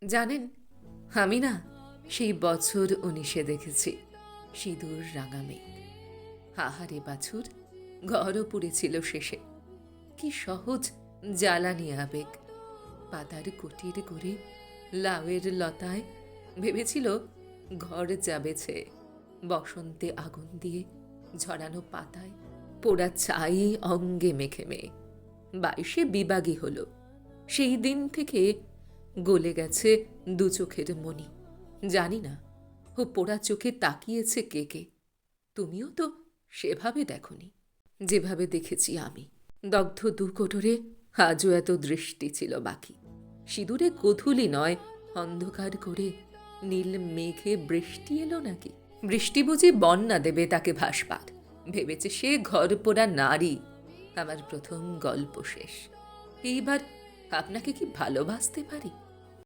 জানেন, আমি না সেই বছর 19-এ দেখেছি সিঁদুর রাঙা মেঘ। আহারে বাছুর, ঘরও পুড়েছিল শেষে। কি সহজ জ্বালানি আবেগ। পাতার কুটির করে লাউয়ের লতায় ভেবেছিল ঘর যাবে ছেয়ে। বসন্তে আগুন দিয়ে ঝরানো পাতায় পোড়া ছাই অঙ্গে মেখে মেয়ে 22-এ বিবাগী হলো। সেই দিন থেকে গলে গেছে দু চোখের মণি। জানি না ও পোড়া চোখে তাকিয়েছে কে কে। তুমিও তো সেভাবে দেখনি যেভাবে দেখেছি আমি। দগ্ধ দু কোটরে আজও এত দৃষ্টি ছিল বাকি। সিঁদুরে গোধূলি নয়, অন্ধকার করে নীল মেঘে বৃষ্টি এলো নাকি? বৃষ্টি বুঝি বন্যা দেবে তাকে ভাসবার। ভেবেছে সে ঘর পোড়া নারী। আমার প্রথম গল্প শেষ। এইবার আপনাকে কি ভালোবাসতে পারি?